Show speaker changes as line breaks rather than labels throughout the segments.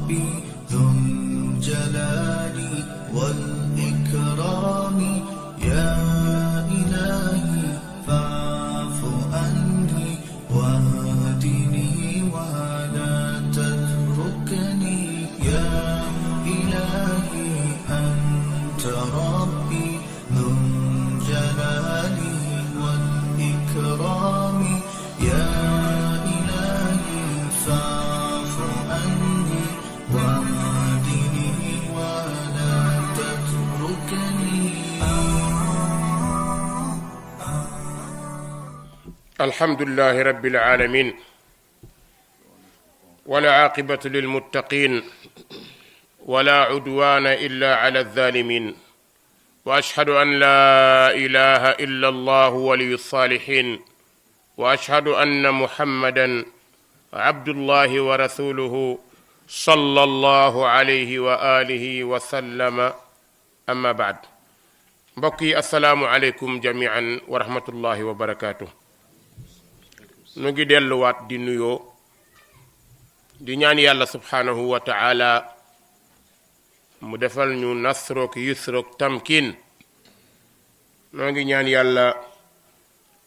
ربي ذو الجلال والإكرام يا إلهي فاعف عني واهدني ولا تتركني يا إلهي أنت ربي ذو الجلال والإكرام يا إلهي فاعف عني واهدني ولا تتركني.
الحمد لله رب العالمين ولا عاقبة للمتقين ولا عدوان إلا على الظالمين وأشهد أن لا إله إلا الله ولي الصالحين وأشهد أن محمدا عبد الله ورسوله صلى الله عليه وآله وسلم أما بعد. بقي السلام عليكم جميعا ورحمة الله وبركاته. nu ngi delluwaat di nuyoo di ñaan yàlla subhaanahu wa taala mu defal ñu nasrook yusrook tamkin. noo ngi ñaan yàlla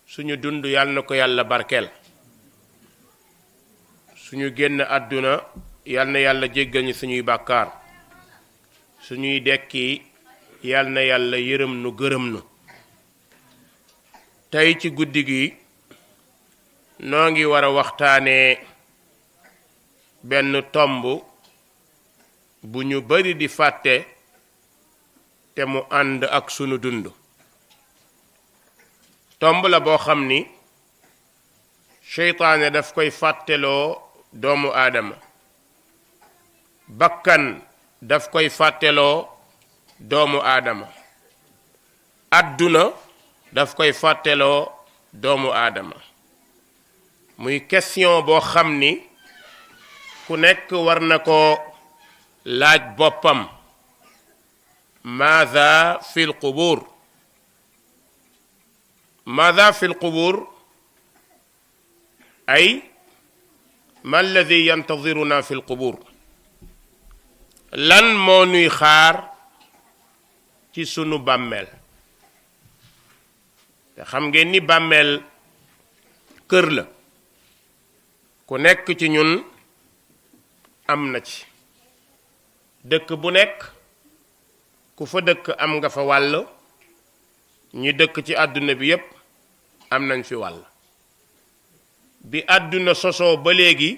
suñu dund yàlla na ko yàlla barkeel, suñu génn àdduna yàlla na yàlla jéggal ñu suñuy bàkkaar, suñuy dekki yàlla na yàlla yërëm nu gërëm nu. tey ci guddi gi noo ngi war a waxtaanee benn tomb bu ñu bari di fàtte te mu ànd ak sunu dund. tomb la boo xam ni seytaane daf koy fàtteloo doomu aadama, bakkan daf koy fàtteloo doomu aadama, àdduna daf koy fàtteloo doomu aadama. muy question boo xam ni ku nekk war na ko laaj boppam: maada fi lqubuur. maada fi lqubuur ay ma alladi yantadiruna fi lqubuur. lan moo nuy xaar ci sunu bàmmeel. te xam ngeen ni bàmmeel kër la, ku nekk ci ñun am na ci. dëkk bu nekk ku fa dëkk am nga fa wàll, ñi dëkk ci àdduna bi yépp am nañ fi wàll. bi àdduna sosoo ba léegi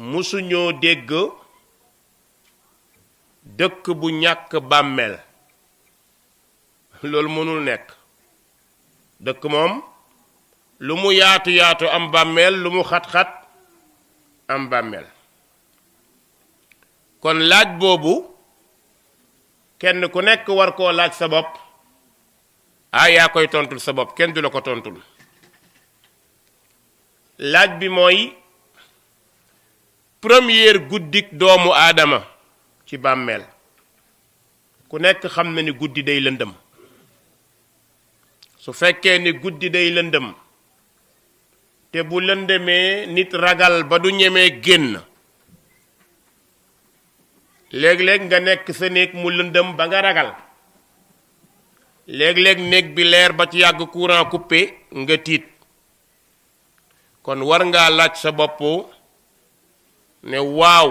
musuñoo dégg dëkk bu ñàkk bàmmeel. loolu mënul nekk. dëkk moom lu mu yaatu yaatu am bàmmeel, lu mu xat-xat am bàmmeel. kon laaj boobu kenn ku nekk war koo laaj sa bopp. yaa koy tontul sa bopp, kenn du la ko tontul. laaj bi mooy première guddik doomu aadama ci bàmmeel. ku nekk xam na ni guddi day lëndëm. su fekkee ni guddi day lëndëm te bu lëndëmee nit ragal ba du ñemee génn, léeg-léeg nga nekk sa néeg mu lëndëm ba nga ragal, léeg-léeg néeg bi leer ba ci yàgg courant coupé nga tiit. kon war ngaa laaj sa bopp ne waaw,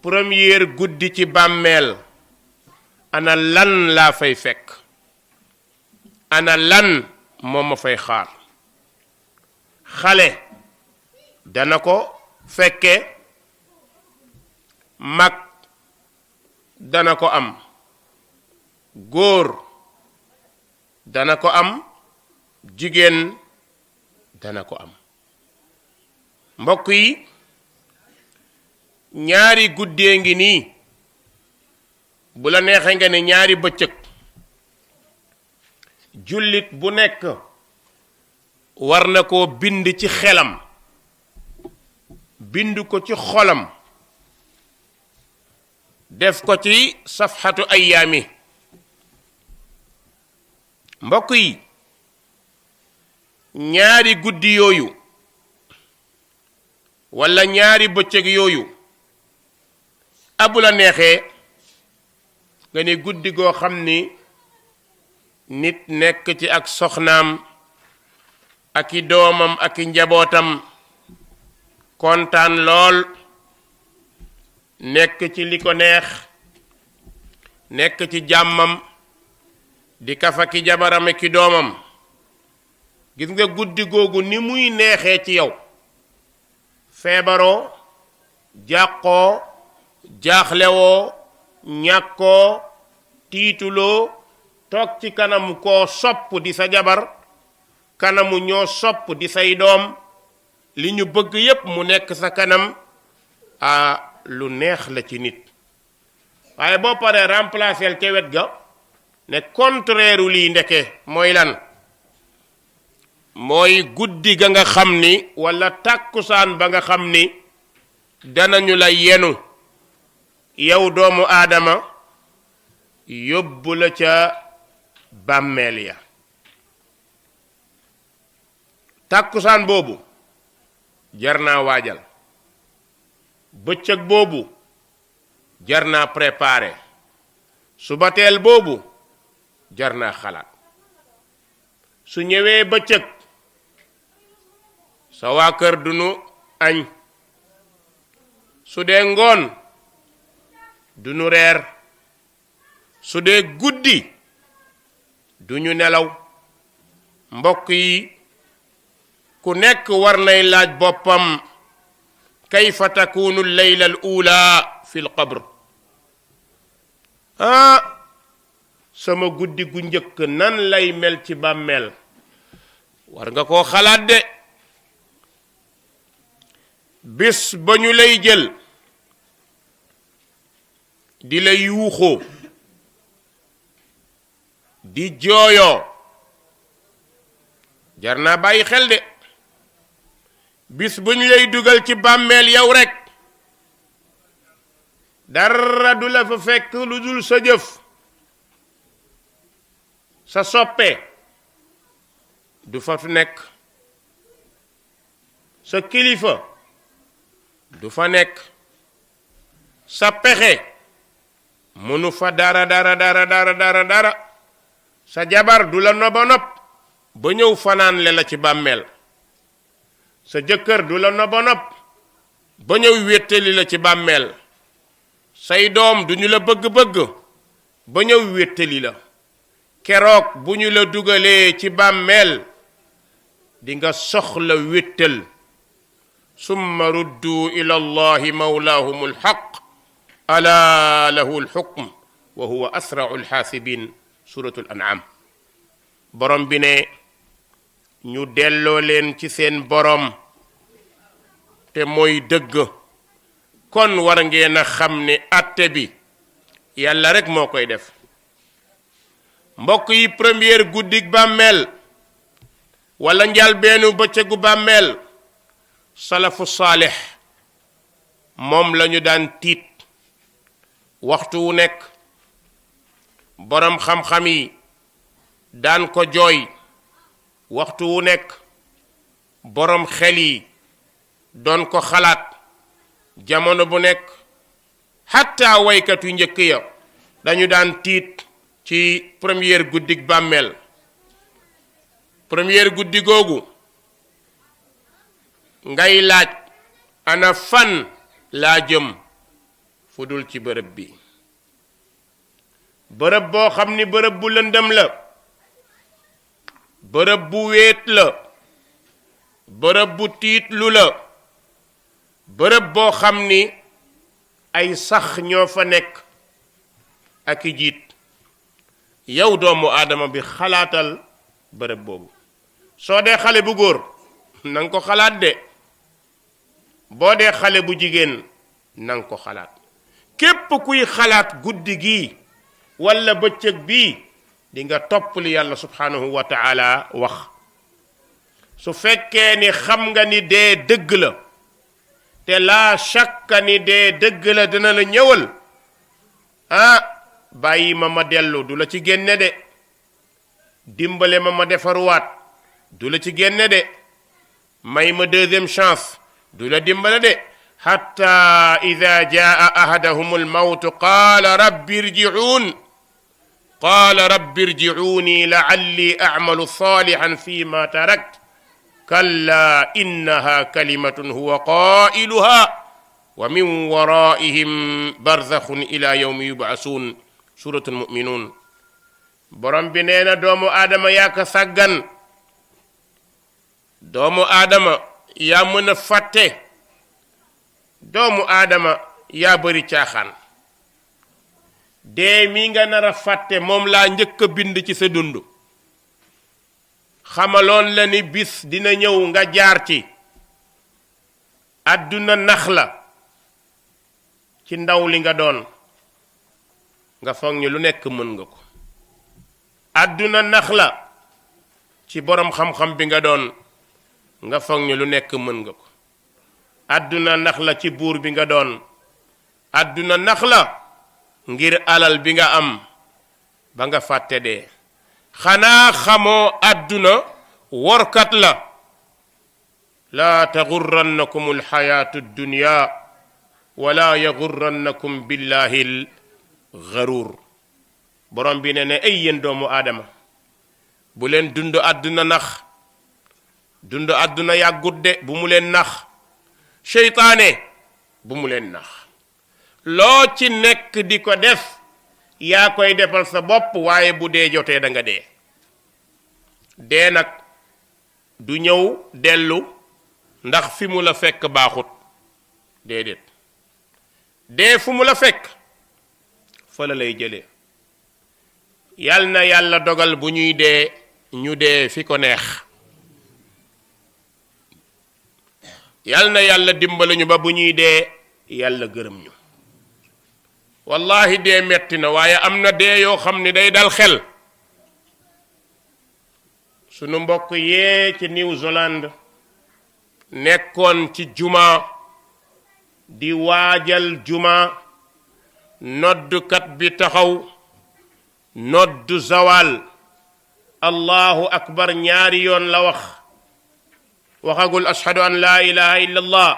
première guddi ci bàmmeel ana lan laa fay fekk, ana lan moo ma fay xaar. xale dana ko fekke, mag dana ko am, góor dana ko am, jigéen dana ko am. mbokk yi, ñaari guddee ngi nii, bu la neexee nga ne ñaari bëccëg. jullit bu nekk war na koo bind ci xelam, bind ko ci xolam, def ko ci safxatu ayyaami. mbokk yi, ñaari guddi yooyu walla ñaari bëccëg yooyu abu la neexee nga ni guddi goo xam ni nit nekk ci ak soxnaam ak i doomam ak i njabootam kontaan lool nekk ci li ko neex nekk ci jàmmam di kafa ki jabaram ki doomam gis nga guddi googu ni muy neexee ci yow feebaroo jàqoo jaaxlewoo ñàkkoo tiituloo toog ci kanamu koo sopp di sa jabar kanamu ñoo sopp di say doom li ñu bëgg yépp mu nekk sa kanam lu neex la ci nit waaye boo paree remplacer ca wet ga ne contraire lii ndeke mooy lan mooy guddi ga nga xam ni walla tàkkusaan ba nga xam ni danañu la yenu yow doomu aadama yóbbu la ca bàmmeel ya tàkkusaan boobu jar naa waajal bëccëg boobu jar naa préparer subateel boobu jar naa xalaat su ñëwee bëccëg sa waa kër dunu añ su dee ngoon dunu reer su dee guddi duñu nelaw mbokk yi ku nekk war nay laaj boppam kayfa takunu leyla al ula fi l qabr sama guddi gu njëkk nan lay mel ci bàmmeel war nga koo xalaat de bis ba ñu lay jël di la yuuxoo di jooyoo jar naa bàyyi xel de bis bu ñu lay dugal ci bàmmeel yow rekk dara du la fa fekk lu dul sa jëf sa soppe du fa nekk sa kilifa du fa nekk sa pexe mënu fa dara sa jabar du la noba nopp ba ñëw fanaan le la ci bàmmeel sa jëkkër du la noba nopp ba ñëw wéttali la ci bàmmeel say doom du ñu la bëgg-bëgg ba ñëw wéttali la keroog bu ñu la dugalee ci bàmmeel di nga soxla wéttal summa ruddu ila allahi mawlaahum alxaq ala lahu alxukm wa huwa asrau alxaasibin suratul an'am borom bi ne ñu delloo leen ci seen borom te mooy dëgg kon war ngeen a xam ne atte bi yàlla rekk moo koy def mbokk yi première guddig bàmmeel wala njalbeenu bëccëgu bàmmeel salafu saalix moom lañu daan tiit waxtu wu nekk boroom xam-xam yi daan ko jooy waxtu wu nekk boroom xel yi doon ko xalaat jamono bu nekk xatta waykat yu njëkk ya dañu daan tiit ci première guddig bàmmeel première guddi googu ngay laaj ana fan laa jëm fu dul ci bërëb bi bërëb boo xam ni bërëb bu lëndëm la bërëb bu wéet la bërëb bu tiitlu la bërëb boo xam ni ay sax ñoo fa nekk ak i jiit yow doomu aadama bi xalaatal bërëb boobu soo dee xale bu góor nanga ko xalaat de boo dee xale bu jigéen nanga ko xalaat képp kuy xalaat guddi gii walla bëccëg bii di nga topp li yàlla subhanahu wa taala wax su fekkee ni xam nga ni dee dëgg la te laa shakka ni dee dëgg la dina la ñëwal bàyyi ma dellu du la ci génne de dimbale ma defaruwaat du la ci génne de may ma deuxième chance du la dimbale de hatta ida jaa ahadahum almawtu qaala rabbi irji'uuni la'alli a'malu salihan fi ma tarakt kalla innaha kalimatun huwa qaa'iluha wa min waraihim barzakhun ila yawmi yub'asun. suratul mu'minun. borom bi nee na doomu aadama yaa ko sàggan, doomu aadama yaa mën a fàtte, doomu aadama yaa bari caaxaan. dee mi nga nar a fàtte moom laa njëkk a bind ci sa dund. xamaloon la ni bis dina ñëw nga jaar ci. àdduna nax la ci ndaw li nga doon, nga foog ni lu nekk mën nga ko. àdduna nax la ci borom xam-xam bi nga doon, nga foog ni lu nekk mën nga ko. àdduna nax la ci buur bi nga doon, àdduna nax la ngir alal bi nga am ba nga fàtte dee. xanaa xamoo àdduna workat la. laa taxurrannakum alxayaatu dunya wala yaxurrannakum billahi alxaruur. borom bi ne ne ay yéen doomu aadama bu leen dund àdduna nax. dund àdduna yàggut de, bu mu leen nax. seytaane bu mu leen nax. loo ci nekk di ko def yaa koy defal sa bopp, waaye bu dee jotee da nga dee. dee nag du ñëw dellu ndax fi mu la fekk baaxut, déedéet. dee fu mu la fekk fa la lay jëlee. yal na yàlla dogal bu ñuy dee ñu dee fi ko neex. yal na yàlla dimbali ñu ba bu ñuy dee yàlla gërëm ñu. wallahi dee metti na, waaye am na dee yoo xam ni day dal xel. sunu mbokk yee ci New Zealand nekkoon ci juma di waajal juma, noddukat bi taxaw noddu zawal allahu akbar ñaari yoon la wax, waxagul ashhadu an laa ilaha illa allah.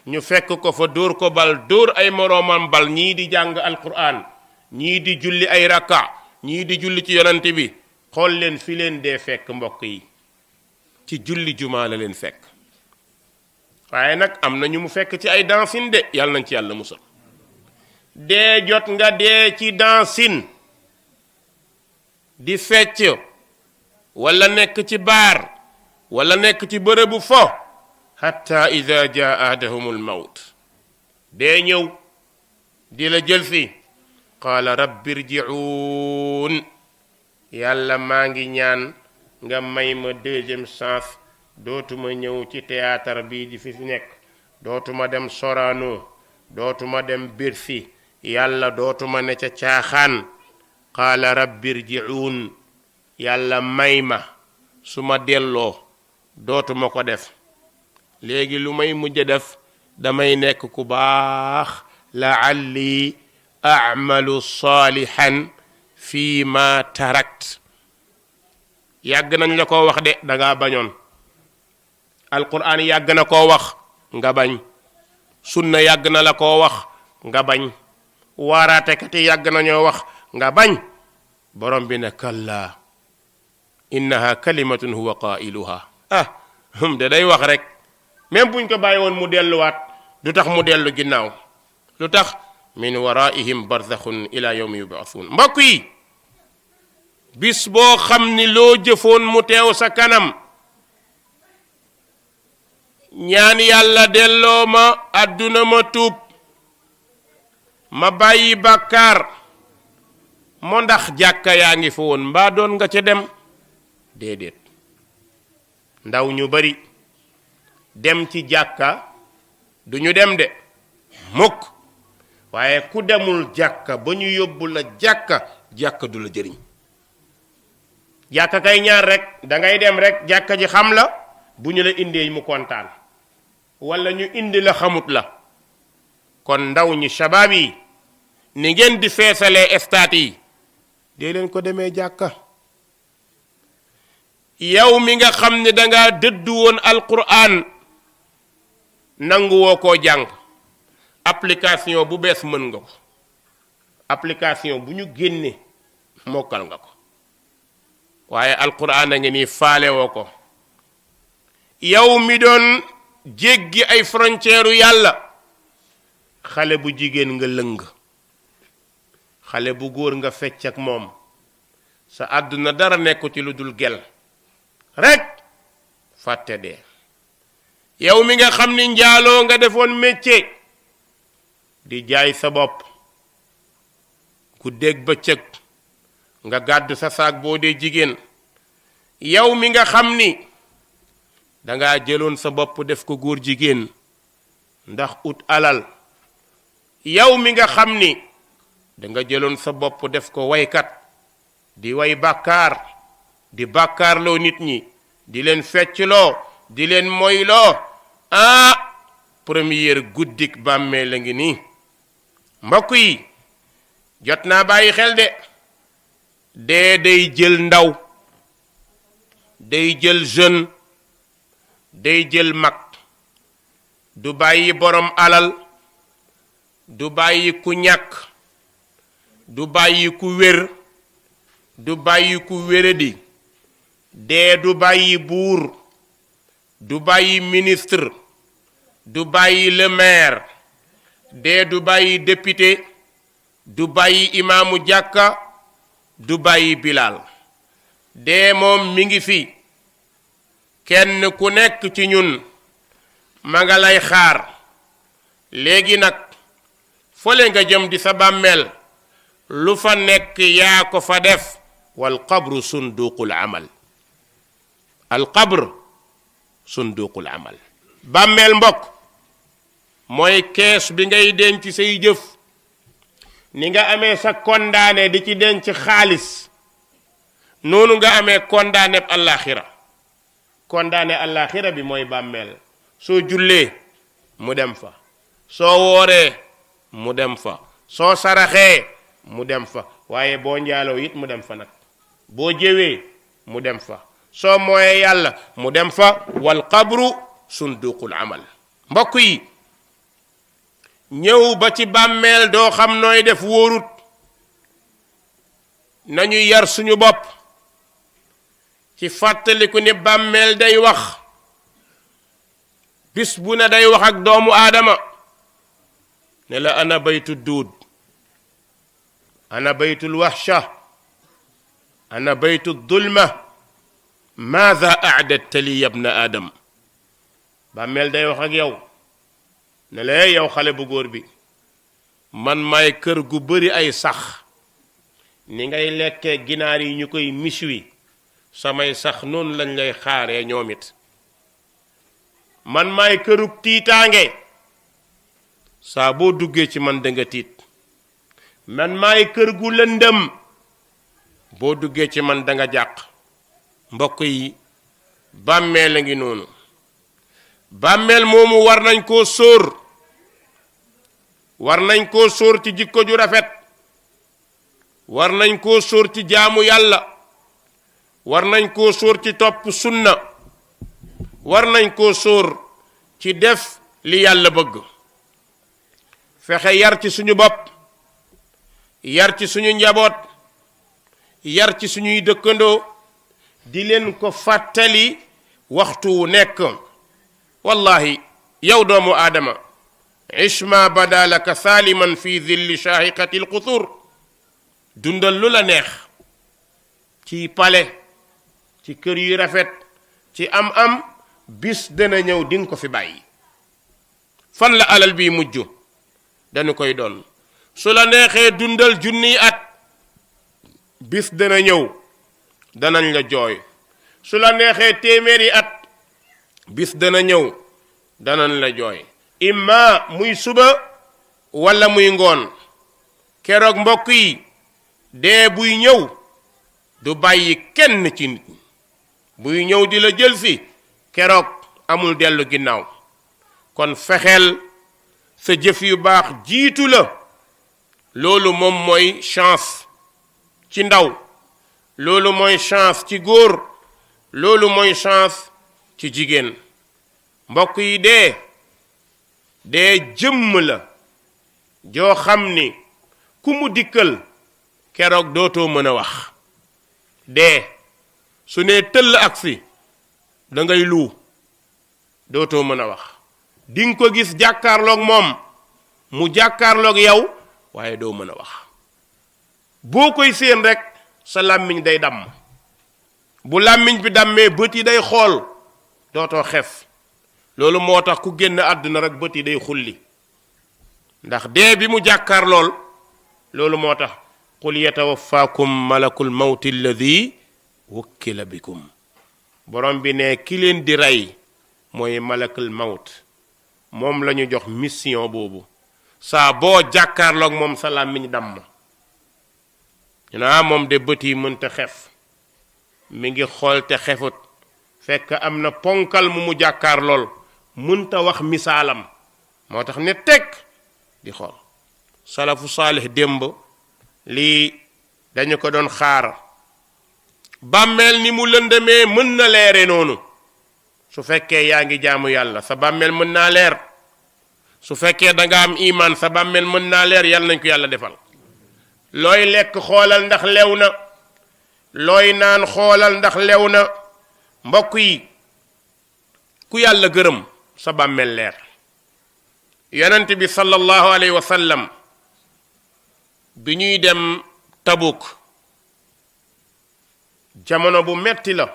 ñu fekk ko fa dóor ko bal, dóor ay moroomam bal, ñii di jàng alquran, ñii di julli ay rakka, ñii di julli ci yonent bi. xool leen fi leen dee fekk mbokk yi, ci julli jumaa la leen fekk. waaye nag am na ñu mu fekk ci ay dansin de, yàlla nañ ci yàlla musal. dee jot nga dee ci dansin di fecc, wala nekk ci baar, wala nekk ci bërëbu fo. hatta ida jaa ahadahumul mawt, dee ñëw di la jël si. qaala rabbi irji'uun, yàlla maa ngi ñaan nga may ma deuxième chance. dootuma ñëw ci théâtre bii di fi nekk, dootuma dem Sorano, dootuma dem Bercy, yàlla dootuma ne ca caaxaan. qaala rabbi irji'uun, yàlla may ma, su ma delloo dootuma ko def. léegi lu may mujj def, damay nekk ku baax. la'alli a'malu salihan fi ma tarakt. yàgg nañ la koo wax de, dangaa bañoon. alquran yàgg na koo wax nga bañ. sunna yàgg na la koo wax nga bañ. waaraatekat yi yàgg nañoo wax nga bañ. borom bi ne kalla innaha kalimatun huwa qailuha. de day wax rek, même buñ ko bàyyi woon mu delluwaat du tax mu dellu ginnaaw. lu tax? min waraihim barzakhun ila yawmi yub'athun. mbokk yi, bis boo xam ni loo jëfoon mu teew sa kanam, ñaan yàlla delloo ma àdduna ma tuub, ma bàyyi bàkkaar. moo ndax jàkka yaa ngi fa woon mbaa doon nga ca dem? déedéet. ndaw ñu bari dem ci jàkka du ñu dem de mukk, waaye ku demul jàkka ba ñu yóbbu la jàkka, jàkka du la jëriñ. jàkka kay ñaar rek, dangay dem rek jàkka ji xam la, bu ñu la indee mu kontaan, walla ñu indi la xamut la. kon ndaw ñi shabaab yi, ni ngeen di feesalee estaat yi, dee leen ko demee jàkka. yow mi nga xam ne danga dëddu woon alquran, nanguwoo koo jàng application bu bees mën nga ko application bu ñu génne mokkal nga ko waaye alquran a ngi nii faale woo ko yow mi doon jéggi ay frontière yàlla xale bu jigéen nga lëng xale bu góor nga fecc ak moom sa àdduna dara nekku ci lu dul gel rek fàtte dee yow mi nga xam ni njaaloo nga defoon métier di jaay sa bopp ku dégg bëccëg nga gàddu sa saak boo dee jigéen yow mi nga xam ni danga jëloon sa bopp def ko góor jigéen ndax ut alal yow mi nga xam ni danga jëloon sa bopp def ko waykat di way bàkkaar di bàkkaarloo nit ñi di leen feccloo di leen moyloo première guddik bàmmee la ngi nii mbokk yi jot naa bàyyi xel de dee day jël ndaw day jël jeune day jël mag du bàyyi borom alal du bàyyi ku ñàkk du bàyyi ku wér du bàyyi ku wéradi dee du bàyyi buur du bàyyi ministre du bàyyi le maire dee du bàyyi député du bàyyi imaamu jàkka du bàyyi bilaal dee moom mi ngi fi kenn ku nekk ci ñun ma nga lay xaar léegi nag fole nga jëm di sa bàmmeel lu fa nekk yaa ko fa def wal qabru sunduqul amal al qabr sunduqul amal bàmmeel mbokk mooy kees bi ngay denc say jëf ni nga amee sa condamné di ci denc xaalis noonu nga amee condamné àllaaxira condamné àllaaxira bi mooy bàmmeel soo jullee mu dem fa soo wooree mu dem fa soo saraxee mu dem fa waaye boo njaaloo it mu dem fa nag boo jëwee mu dem fa soo mooyee yàlla mu dem fa wal qabru sunduqul amal mbokk yi ñëw ba ci bàmmeel doo xam nooy def wóorut nañu yar suñu bopp ci fàttaliku ni bàmmeel day wax bis bu ne day wax ak doomu aadama ne la ana baytu duud ana baytul wahsha ana baytu dulma maada aadatta li yabna aadam bàmmeel day wax ak yow ne la yow xale bu góor bi man maay kër gu bari ay sax ni ngay lekkee ginaar yi ñu koy miswi samay sax noonu lañ lay xaaree ñoom it man maay kërug tiitaange saa boo duggee ci man danga tiit man maay kër gu lëndëm boo duggee ci man danga jàq mbokk yi bàmmeel la ngi noonu bàmmeel moomu war nañ koo sóor war nañ koo sóor ci jikko ju rafet war nañ koo sóor ci jaamu yàlla war nañ koo sóor ci topp sunna war nañ koo sóor ci def li yàlla bëgg fexe yar ci suñu bopp yar ci suñu njaboot yar ci suñuy dëkkandoo di leen ko fàttali waxtu wu nekk wallahi yow doomu aadama ishma badalaka saliman fi dhilli shahiqati alqutur dundal lu la neex ci pale ci kër yu rafet ci am bis dana ñëw dinga ko fi bàyyi fan la alal bi mujj dañu koy doon su la neexee dundal junniy at bis dana ñëw danañ la jooy su la neexee téeméeri at bis dana ñëw danañ la jooy imma muy suba walla muy ngoon keroog mbokk yi dee buy ñëw du bàyyi kenn ci nit ñi buy ñëw di la jël si keroog amul dellu ginnaaw kon fexeel sa jëf yu baax jiitu la loolu moom mooy chance ci ndaw loolu mooy chance ci góor loolu mooy chance ci jigéen mbokk yi dee dee jëmm la joo xam ni ku mu dikkal keroog dootoo mën a wax. dee su nee tëll agsi da ngay luu dootoo mën a wax. dinga ko gis jàkkaarloog moom mu jàkkaarloog yow waaye doo mën a wax. boo koy séen rek sa làmmiñ day damm. bu làmmiñ bi dammee bët yi day xool dootoo xef. loolu moo tax ku génn àdduna rek bët yi day xulli ndax dee bi mu jàkkaar lool. loolu moo tax qul yatawaffaakum malakul mawti alladi wukkila bikum. borom bi ne ki leen di rey mooy malakul mawt, moom la ñu jox mission boobu. saa boo jàkkaarloog moom sa làmmiñ damm. ñu ne moom de bët yi mënta xef, mi ngi xool te xefut, fekk am na ponkal mu jàkkaar lool mënta wax misaalam, moo tax ne teg di xool. salafu saalih démb lii dañu ko doon xaar. bàmmeel ni mu lëndëmee mën na leere noonu. su fekkee yaa ngi jaamu yàlla sa bàmmeel mën naa leer. su fekkee da nga am imaan sa bàmmeel mën naa leer. yàlla nañ ko yàlla defal. looy lekk xoolal ndax lew na. looy naan xoolal ndax lew na. mbokk yi ku yàlla gërëm sa bàmmeel leer. yonent bi sallallahu alayhi wa sallam bi ñuy dem Tabuk jamono bu metti la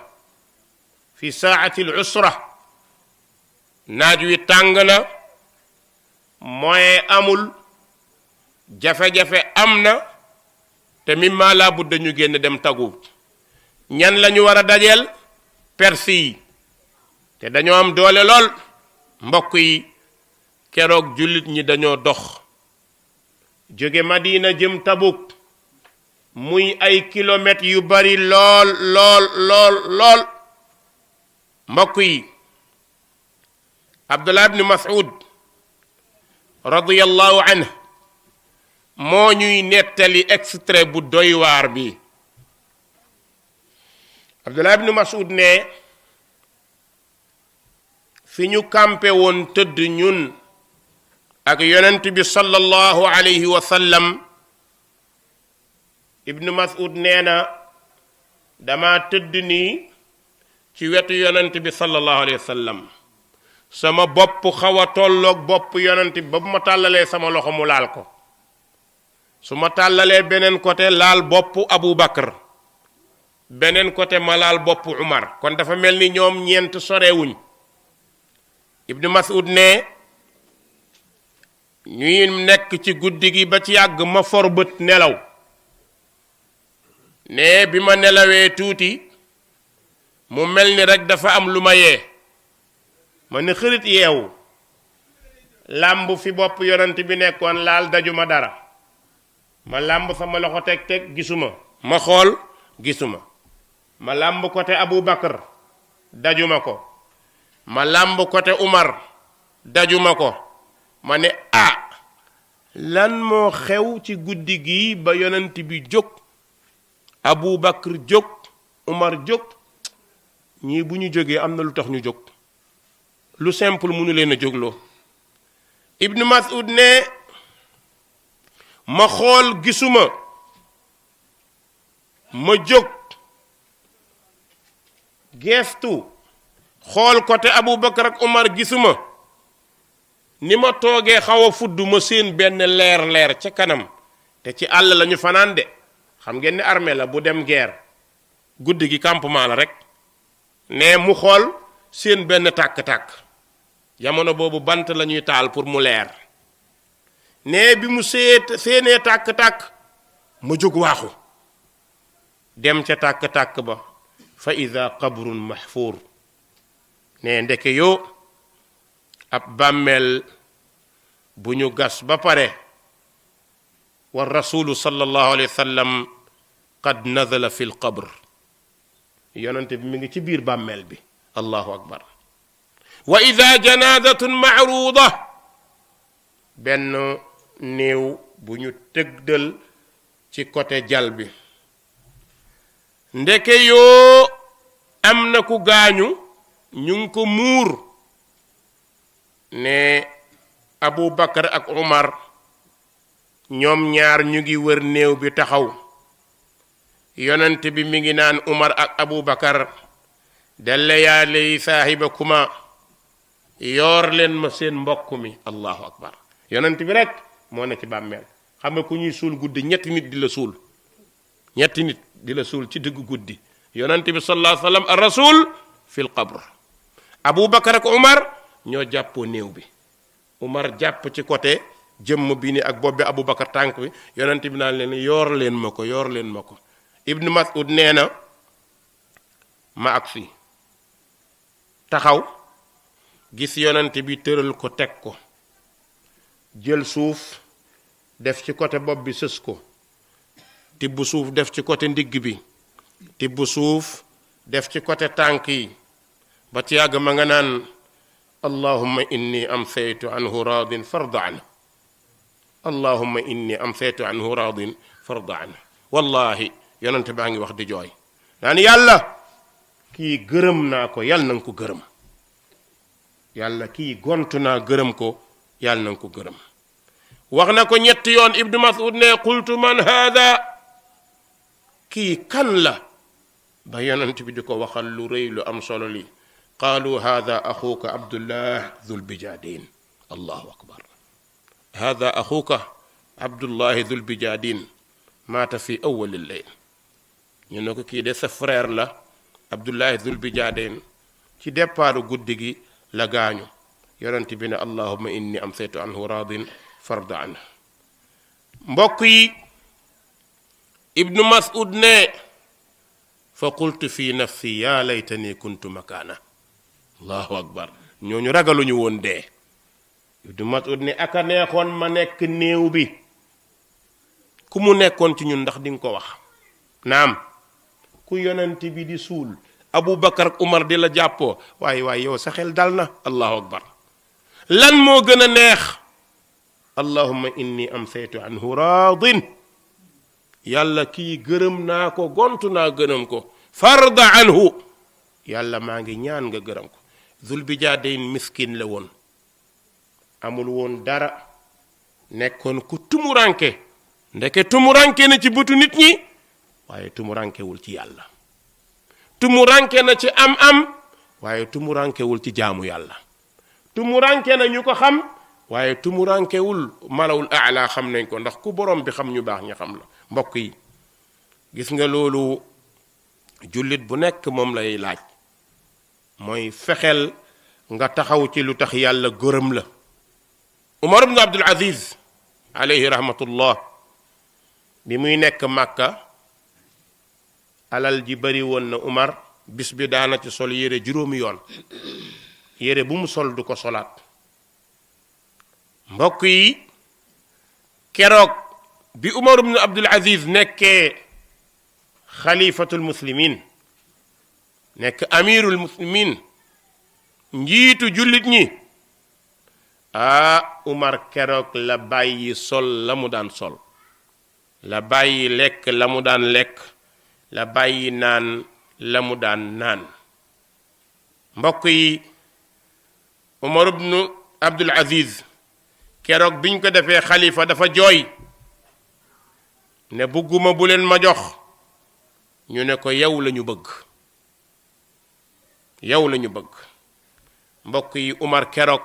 fi saati al usra, naaj wi tàng na, moyen amul, jafe-jafe am na, te mimma laa budda ñu génn dem Tabuk. ñan lañu war a dajeel? Persi yi, te dañoo am doole lool. mbokk yi keroog jullit ñi dañoo dox jóge Madina jëm Tabuk, muy ay kilomètres yu bari lool lool lool lool. mbokk yi Abdullah ibn Mas'ud radiyallahu anhu moo ñuy nettali extrait bu doy waar bi. Abdullah ibn Mas'ud ne fi ñu campé woon tëdd ñun ak yonent bi sallallahu alayhi wa sallam. ibn Mas'ud nee na dama tëdd nii ci wetu yonent bi sallallahu alayhi wa sallam, sama bopp xaw a tolloog bopp yonent bi ba bu ma tàllalee sama loxo mu laal ko. su ma tàllalee beneen côté laal bopp Abu Bakr, beneen côté ma laal bopp Umar. kon dafa mel ni ñoom ñeent sorewuñ. ibn Mas'ud ne ñuy nekk ci guddi gi ba ci yàgg ma for bët nelaw. ne bi ma nelawee tuuti mu mel ni rek dafa am lu ma yee. ma ne xërit yeewu làmb fi bopp yonent bi nekkoon laal dajuma dara. ma làmb sama loxo teg gisuma. ma xool gisuma. ma làmb côté Abu Bakr dajuma ko. ma làmb côté Umar dajuma ko. ma ne lan moo xew ci guddi gi ba yonent bi jóg, Abu Bakr jóg, Umar jóg? ñii bu ñu jógee am na lu tax ñu jóg. lu simple mënu leen a jógloo. Ibn Mas'ud ne ma xool gisuma, ma jóg geestu xool côté Abu Bakr ak Umar gisuma. ni ma toogee xaw a fudd ma seen benn leer ca kanam, te ci àll lañu fanaan de. xam ngeen ni armée la bu dem guerre guddi gi campement la rek. ne mu xool seen benn tàkk-tàkk. jamono boobu bant la ñuy taal pour mu leer. ne bi mu seenee tàkk-tàkk ma jóg waaxu dem ca tàkk-tàkk ba. fa ida qabrun mahfur. ne ndeke yoo ab bàmmeel bu ñu gas ba pare. wa rasulu sallallahu alayhi wa sallam qad nazala fi l qabr. yonente bi mi ngi ci biir bàmmeel bi. allahu akbar. wa ida janazatun maaruda. benn néew bu ñu tëgdal ci côté jal bi. ndeke yoo am na ku gaañu ñu ngi ko muur. ne Abu Bakar ak Umar ñoom ñaar ñu ngi wër néew bi taxaw yonent bi mi ngi naan Umar ak Abu Bakar dalla yaa lay saahibakuma yoor leen ma seen mbokk mi allahu akbar yonent bi rek moo ne ci bàmmeel xam nga ku ñuy suul guddi ñetti nit di la suul ci diggu guddi yonent bi sallallahu alayhi wa sallam ar rasul fil qabr Abu Bakar ak Umar ñoo jàppoo néew bi Umar jàpp ci côté jëmm bi ni ak bopp bi Abu Bakar tànk bi yonent bi naan leen yoor leen ma ko Ibnu Mas'ud nee na ma agsi taxaw gis yonent bi tëral ko teg ko jël suuf def ci côté bopp bi sës ko tibb suuf def ci côté ndigg bi tibb suuf def ci côté tànk yi ba ci yàgg ma nga naan allahumma inni amsaytu anhu radin farda an allahumma inni amsaytu anhu radin farda an wallahi yonent baa ngi wax di jooy naan yàlla kii gërëm naa ko yàlla na nga ko gërëm yàlla kii gontu naa gërëm ko yàlla na nga ko gërëm wax na ko ñetti yoon Ibnu Mas'ud ne qultu man haada kii kan la ba yonent bi di ko waxal lu rëy lu am solo li qaalu haada axuuka Abdullah Dhul Bijaadin allahu akbar haada axuuka Abdullahi Dhul Bijaadin maata fi awwal al-layl ñu ne ko kii de sa frère la Abdullahi Dhul Bijaadin ci départu guddi gi la gaañu yonent bi ne allahumma inni amsaytu anhu radin farda an mbokk yi Ibnu Mas'ud ne fa qultu fi nafsi yaa laytani kuntu makaana allahu akbar ñooñu ragaluñu woon dee Ibnu Mas'ud ne aka neexoon ma nekk néew bi ku mu nekkoon ci ñun ndax di nga ko wax naam ku yonent bi di suul Abu Bakar ak Umar di la jàppoo waaye yow sa xel dal na allahu akbar lan moo gën a neex allahumma inni amsaytu anhu radin yàlla kii gërëm naa ko gontu naa gërëm ko farda anhu yàlla maa ngi ñaan nga gërëm ko Zul Bijaadayn miskin la woon amul woon dara nekkoon ku tumuranke ndeke tumuranke na ci bëtu nit ñi waaye tumurankewul ci yàlla tumuranke na ci am waaye tumurankewul ci jaamu yàlla tumuranke na ñu ko xam waaye tumurankewul malawul aala xam nañ ko ndax ku borom bi xam ñu baax ña xam la mbokk yi gis nga loolu jullit bu nekk moom lay laaj mooy fexeel nga taxaw ci lu tax yàlla gërëm la Umar ibn Abdul Aziz alayhi rahmatullah bi muy nekk Màkka alal ji bari woon na Umar bis bi daana ci sol yére juróomi yoon yére bu mu sol du ko solaat mbokk yi keroog bi Umar ibn Abdul Aziz nekkee xalifatul muslimin nekk amirul muslimin njiitu jullit ñi Umar keroog la bàyyi sol la mu daan sol la bàyyi lekk la mu daan lekk la bàyyi naan la mu daan naan mbokk yi Umar ibn Abdul Aziz keroog biñ ko defee xalifa dafa jooy ne bugguma bu leen ma jox ñu ne ko yow lañu bëgg mbokk yi Umar keroog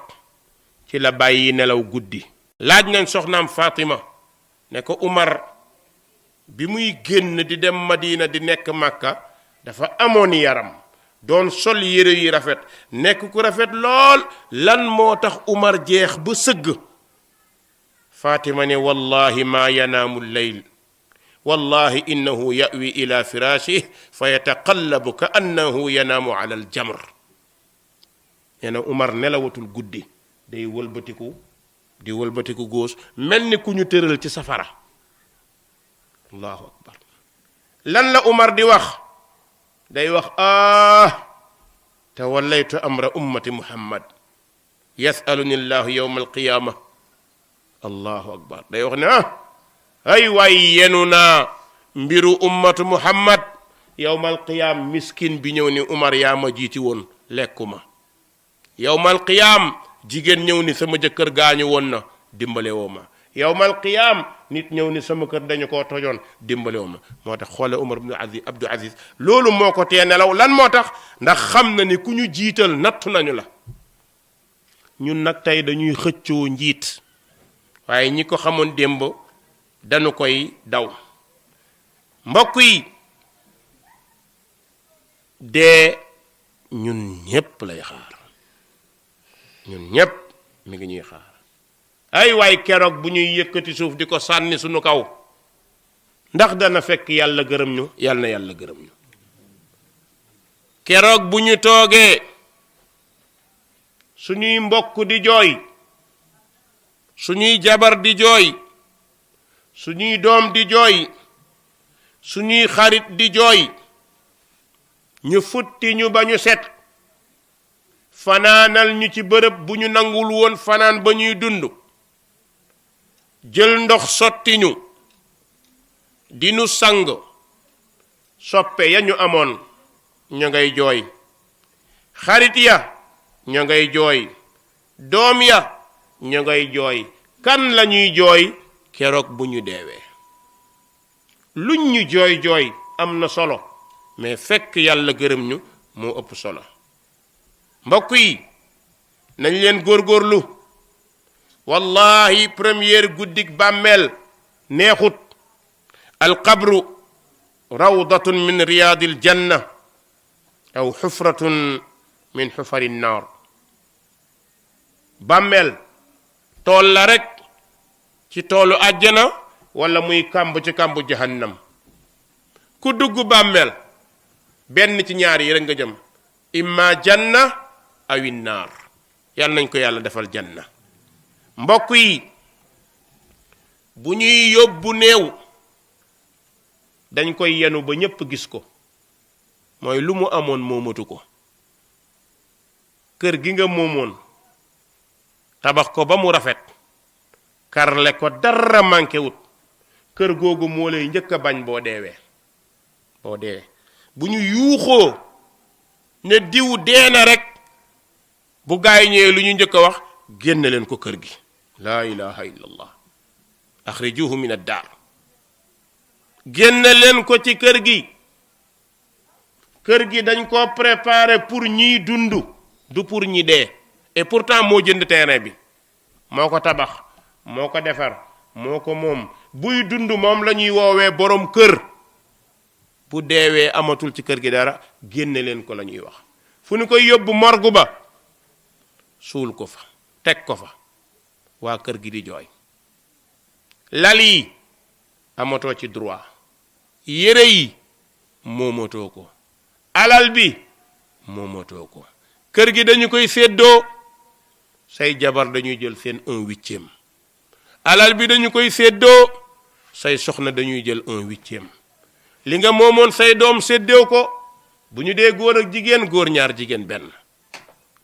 ci la bàyyi nelaw guddi laaj nañ soxnaam Fatima ne ko Umar bi muy génn di dem Madina di nekk Makka dafa amoon yaram doon sol yére yu rafet nekk ku rafet lool lan moo tax Umar jeex ba sëgg Fatima ne wallahi ma yanaamu leyl wallahi innahu yawi ila firashih fa yataqallabu ka annahu yanaamu ala aljamr nee na Umar nelawatul guddi day wëlbatiku góos mel ni ku ñu tëral ci safara allahu akbar lan la Umar di wax day wax tawallaytu amra ummati muhammad yasaluni llahu yawma alqiyama allahu akbar day wax ne ay waay yenu naa mbiru ummatu muhammad yawmal qiyaam miskin bi ñëw ni Umar yaa ma jiiti woon lekkuma yawmal qiyaam jigéen ñëw ni sama jëkkër gaañu woon na dimbale woo ma yawmal qiyaam nit ñëw ni sama kër dañu koo tojoon dimbale woo ma moo tax xoole Umar ibn Abdul Aziz loolu moo ko tee nelaw lan moo tax ndax xam na ni ku ñu jiital nattu nañu la ñun nag tey dañuy xëccoo njiit waaye ñi ko xamoon démb dañu koy daw mbokk yi dee ñun ñépp lay xaar ñun ñépp mi ngi ñuy xaar ay waay keroog bu ñuy yëkkati suuf di ko sànni suñu kaw ndax dana fekk yàlla gërëm ñu yàlla na yàlla gërëm ñu keroog bu ñu toogee suñuy mbokk di jooy suñuy jabar di jooy suñuy doom di jooy suñuy xarit di jooy ñu futti ñu ba ñu set fanaanal ñu ci bërëb bu ñu nangul woon fanaan ba ñuy dund jël ndox sotti ñu di nu sang soppe ya ñu amoon ña ngay jooy xarit ya ña ngay jooy doom ya ña ngay jooy kan lañuy jooy keroog bu ñu deewee luñ ñu jooy jooy am na solo mais fekk yàlla gërëm ñu moo ëpp solo mbokk yi nañ leen góorgóorlu wallahi première guddik bàmmeel neexut alqabru rawdatun min riyaadil janna aw xufratun min xufari nnaar bàmmeel tool la rek ci toolu àjjana wala muy kàmb ci kàmbu jahannam ku dugg bàmmeel benn ci ñaar yi rek nga jëm imma janna awi naar yàlla nañ ko yàlla defal janna mbokk yi bu ñuy yóbbu néew dañ koy yenu ba ñépp gis ko mooy lu mu amoon moomatu ko kër gi nga moomoon tabax ko ba mu rafet karle ko dara manqué wut kër googu moo lay njëkk a bañ boo deewee bu ñu yuuxoo ne diw deena rek bu gaay ñëwee lu ñu njëkk a wax génn leen ko kër gi laa ilaha illallah axrijuhu min ad-daar génn leen ko ci kër gi dañ ko préparé pour ñiy dund du pour ñi dee et pourtant moo jënd terrain bi moo ko tabax moo ko defar moo ko moom buy dund moom la ñuy woowee borom kër bu deewee amatul ci kër gi dara génne leen ko la ñuy wax fu ñu koy yóbbu morgue ba suul ko fa teg ko fa waa kër gi di jooy lal yi amatoo ci droit yére yi moomatoo ko alal bi moomatoo ko kër gi dañu koy séddoo say jabar dañuy jël seen 1/8 alal bi dañu koy séddoo say soxna dañuy jël 1/8 li nga moomoon say doom séddoo ko bu ñu dee góor ak jigéen góor ñaar jigéen benn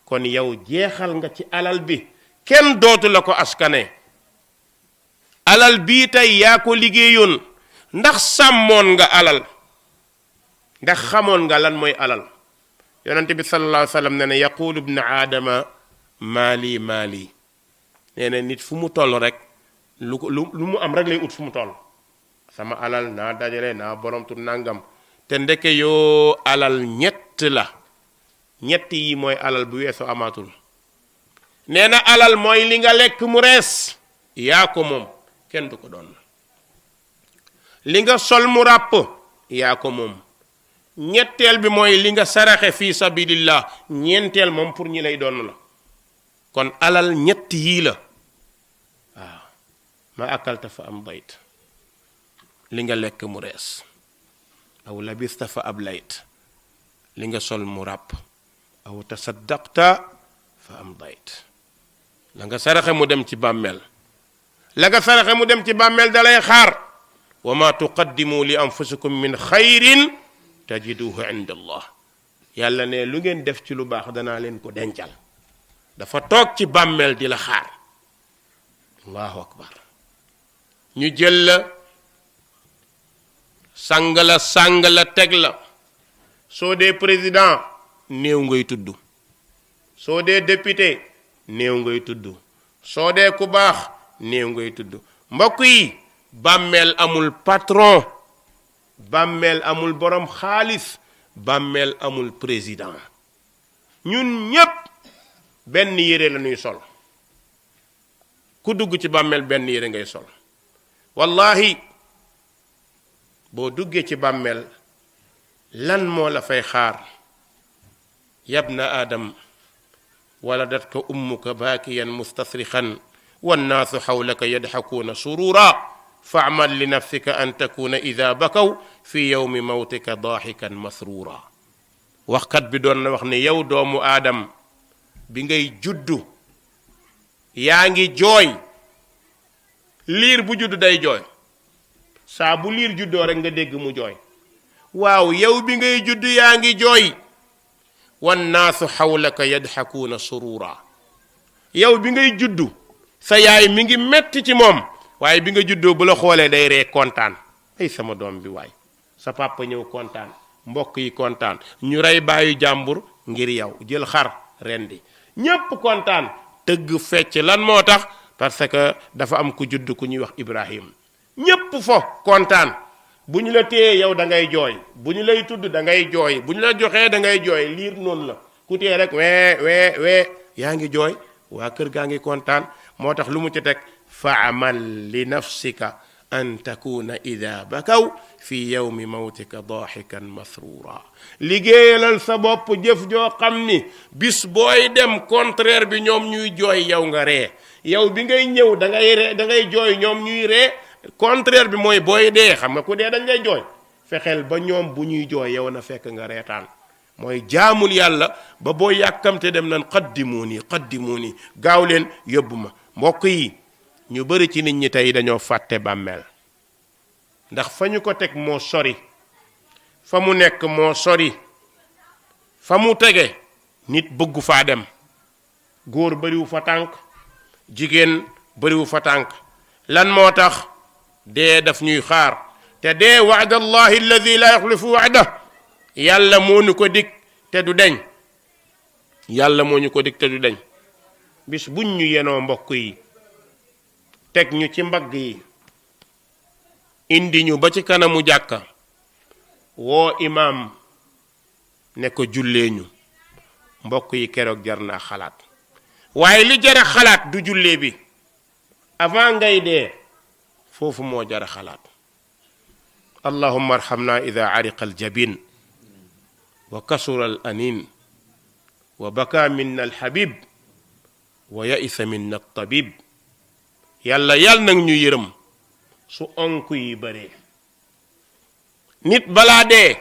kon yow jeexal nga ci alal bi kenn dootu la ko askane alal bii tey yaa ko liggéeyoon ndax sàmmoon nga alal ndax xamoon nga lan mooy alal yonente bi sallallahu alayhi wa sallam ne ne yaqulu ibnu aadama maali maali nee na nit fu mu toll rek lu mu am rek lay ut fu mu toll sama alal naa dajale naa borom tur nangam te ndeke yoo alal ñett la ñett yi mooy alal bu weesu amaatul nee na alal mooy li nga lekk mu rees yaa ko moom kenn du ko doon li nga sol mu ràpp yaa ko moom ñetteel bi mooy li nga saraxe fi sabilillah ñeenteel moom pour ñi lay doon la kon alal ñett yii la waaw ma akalta fa am bayt li nga lekk mu rees aw labista fa ab layt li nga sol mu ràpp aw tasaddaqta fa am bayt la nga saraxe mu dem ci bàmmeel la nga saraxe mu dem ci bàmmeel dalay xaar wa ma tuqaddimu li anfusikum min xayrin tajiduhu inda allah yàlla ne lu ngeen def ci lu baax danaa leen ko dencal dafa toog ci bàmmeel di la xaar allahu akbar ñu jël la sàng la teg la soo dee président néew ngay tudd soo dee député néew ngay tudd soo dee ku baax néew ngay tudd mbokk yi bàmmeel amul patron bàmmeel amul borom xaalis bàmmeel amul président ñun ñépp benn yére la ñuy sol ku dugg ci bàmmeel benn yére ngay sol wallahi boo duggee ci bàmmeel lan moo la fay xaar yabna aadam waladatka ummuka baakiyan mustasrixan wannaasu xawlaka yadxakuuna surura faamal li nafsika an takuna ida bakaw fi yowmi mawtika daaxikan masrura waxkat bi doon na wax ne yow doomu aadam bi ngay juddu yaa ngi jooy liir bu juddu day jooy saa bu liir juddoo rek nga dégg mu jooy waaw yow bi ngay juddu yaa ngi jooy wannaasu xawlaka yadxakuuna surura yow bi ngay juddu sa yaay mi ngi metti ci moom waaye bi nga juddoo bu la xoolee day ree kontaan ay sama doom bi waay sa papa ñëw kontaan mbokk yi kontaan ñu rey baayu jàmbur ngir yow jël xar rendi ñépp kontaan tëgg fecc lan moo tax parce que dafa am ku judd ku ñuy wax Ibrahim ñépp fo kontaan bu ñu la téyee yow da ngay jooy bu ñu lay tudd da ngay jooy bu ñu la joxee da ngay jooy liir noonu la ku téye rek wee yaa ngi jooy waa kër gaa ngi kontaan moo tax lu mu ci teg faamal li nafsika an takuna ida bakaw fi yawmi mawtika daaxikan masrura liggéeyalal sa bopp jëf joo xam ni bis booy dem contraire bi ñoom ñuy jooy yow nga ree yow bi ngay ñëw da ngay jooy ñoom ñuy ree contraire bi mooy booy dee xam nga ku dee dañ lay jooy fexeel ba ñoom bu ñuy jooy yow na fekk nga reetaan mooy jaamul yàlla ba boo yàkkamte dem nan qaddimuuni gaaw leen yóbbu ma mbokk yi ñu bari ci nit ñi tey dañoo fàtte bàmmeel ndax fa ñu ko teg moo sori fa mu nekk moo sori fa mu tege nit bëggu faa dem góor bariwu fa tànk jigéen bariwu fa tànk lan moo tax dee daf ñuy xaar te dee wa'da allahi alladi la yaxlifu wa'da yàlla moo ñu ko dig te du deñ yàlla moo ñu ko dig te du deñ bis buñ ñu yenoo mbokk yi teg ñu ci mbagg yi indi ñu ba ci kanamu jàkka woo imaam ne ko jullee ñu mbokk yi keroog jar naa xalaat waaye li jara xalaat du jullee bi avant ngay dee foofu moo jara xalaat allahumma arhamna ida ariqa aljabin wa kasura al anin wa baka minna alhabib wa yaisa minna altabib yàlla nag ñu yërëm su onk yi bëree nit balaa dee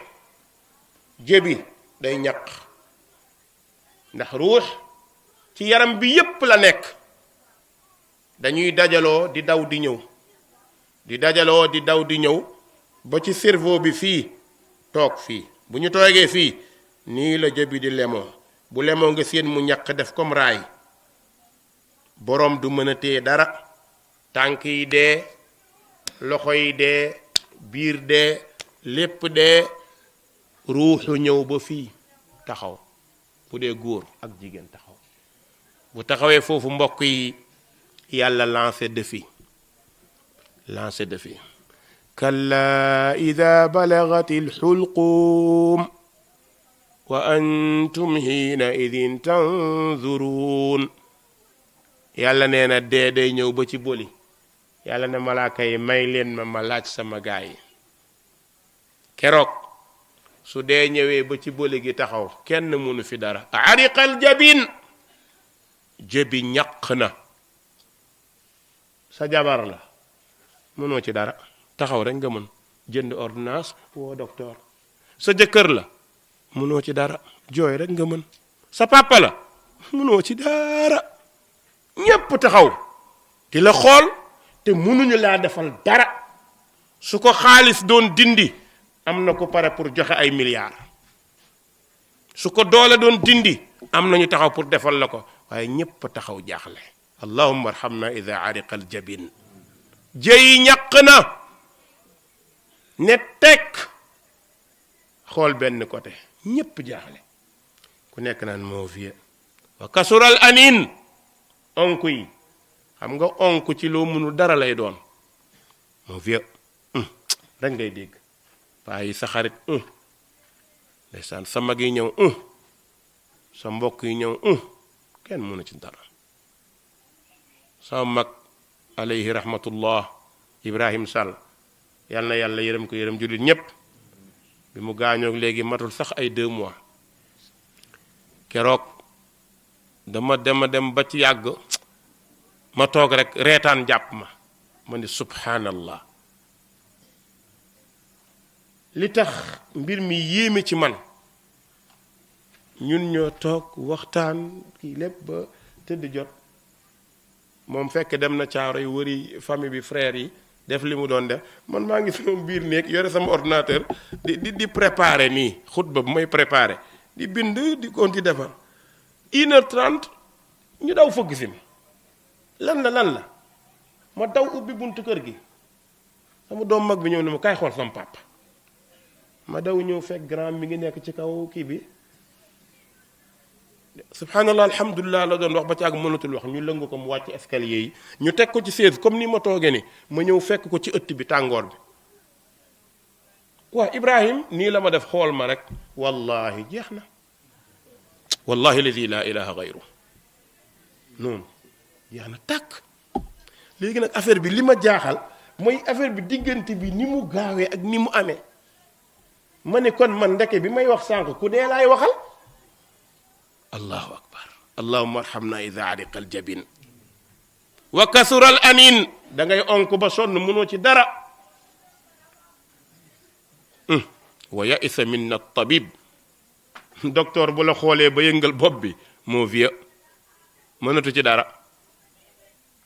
jébi day ñaq ndax ruux ci yaram bi yépp la nekk dañuy dajaloo di daw di ñëw di dajaloo di daw di ñëw ba ci cerveau bi fii toog fii bu ñu toogee fii nii la jébi di lemoo bu lemoo nga seen mu ñaq def comme raay boroom du mën a téye dara tànk yi dee loxo yi dee biir dee lépp dee ruuxu ñëw ba fii taxaw bu dee góor ak jigéen taxaw bu taxawee foofu mbokk yi yàlla lancé défi kalla ida balagati alxulquum wa antum hiina idin tanzuruun yàlla nee na dee day ñëw ba ci boli yàlla ne malaaka yi may leen ma laaj sama gaay yi keroog su dee ñëwee ba ci boli gi taxaw kenn mënu fi dara ariqal jabin jëbi ñaq na sa jabar la mënoo ci dara taxaw rek nga mën jënd ordonnance woo docteur sa jëkkër la mënoo ci dara jooy rek nga mën sa papa la mënoo ci dara ñépp taxaw di la xool te mënuñu laa defal dara su ko xaalis doon dindi am na ko pare pour joxe ay milliards su ko doole doon dindi am nañu taxaw pour defal la ko waaye ñépp taxaw jaaxle allahumma arhamna ida ariqa al jabin jëyi ñaq na ne tekk xool benn côté ñépp jaaxle ku nekk naan moo vieux wa kasural anin onk yi xam nga onk ci loo mënul dara lay doon mon vieux rek ngay dégg bàyyi sa xarit ndeysaan sa mag yi ñëw sa mbokk yi ñëw kenn mënu ci dara sama mag alayhi rahmatullah Ibrahim Sall yal na yàlla yërëm ko yërëm jullit ñépp bi mu gaañoog léegi matul sax ay 2 mois keroog dama dem ba ci yàgg ma toog rek reetaan jàpp ma ni subhanallah li tax mbir mi yéeme ci man ñun ñoo toog waxtaan kii lépp ba tëdd jot moom fekk dem na caaro yi wëri famille bi frère yi def li mu doon def man maa ngi sama biir néeg yore sama ordinateur di préparer nii xutba bu may préparer di bind di konti defar 1h30 ñu daw fëgg si lan la ma daw ubbi buntu kër gi sama doom mag bi ñëw ne ma kaay xool sama papa ma daw ñëw fekk grand mi ngi nekk ci kaw kii bi subhanallah alhamdulilah la doon wax ba ci ak mënatul wax ñu lëngu ko mu wàcc escalier yi ñu teg ko ci chaise comme ni ma toogee ni ma ñëw fekk ko ci ëtt bi tàngoor bi waa Ibrahim nii la ma def xool ma rek wallahi jeex na wallahi lazi la ilaha gayru noonu jeex na tàkk léegi nag affaire bi li ma jaaxal mooy affaire bi diggante bi ni mu gaawee ak ni mu amee ma ne kon man ndeke bi may wax sànq ku dee laay waxal allahu akbar allahumma arhamna ida ariqa aljabin wa kasura al anin da ngay onk ba sonn mënoo ci dara wa yaisa minna tabib docteur bu la xoolee ba yëngal bopp bi moo vieux mënatu ci dara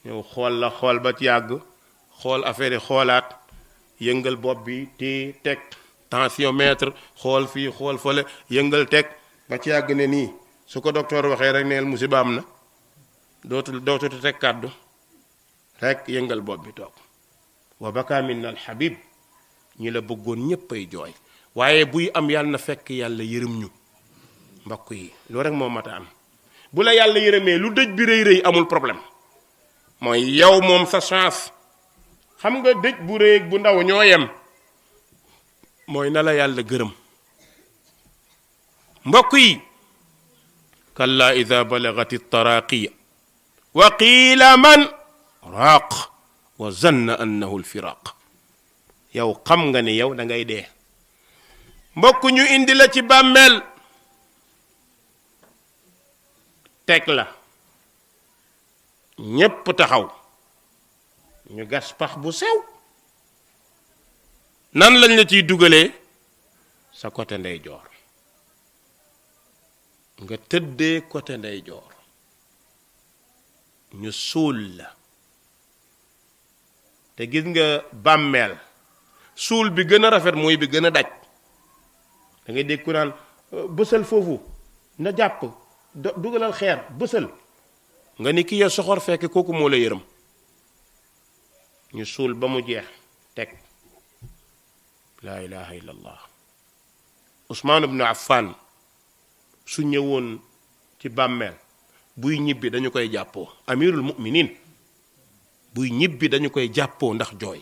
ñëw xool la xool ba ci yàgg xool affaire yi xoolaat yëngal bopp bi te teg tensiomètre xool fii xool fële yëngal teg ba ci yàgg ne nii su ko docteur waxee rek neel musiba am na dootu teg kàddu rek yëngal bopp bi toog wa baka minna al habib ñi la bëggoon ñépp ay jooy waaye buy am yàlla na fekk yàlla yërëm ñu mbokk yi loolu rek moo mat a am bu la yàlla yërëmee lu dëj bi rëy rëy amul problème mooy yow moom sa chance xam nga dëj bu rëy bu ndaw ñoo yem mooy na la yàlla gërëm mbokk yi kalla ida balagati taraqiya wa qiila man raaq wa zanna annahu alfiraq yow xam nga ni yow da ngay dee mbokk ñu indi la ci bàmmeel teg la ñépp taxaw ñu gas pax bu sew nan lañ la ciy dugalee sa côté ndeyjoor nga tëddee côté ndeyjoor ñu suul la te gis nga bàmmeel suul bi gën a rafet mooy bi gën a daj da ngay dégg ku naan bësal foofu na jàpp dugalal xeer bësal nga ni ki ya soxor fekk kooku moo la yërëm ñu suul ba mu jeex teg laa ilaha illa allah Usmaan ibnu Affan su ñëwoon ci bàmmeel buy ñibbi dañu koy jàppoo amirul mu'minin buy ñibbi dañu koy jàppoo ndax jooy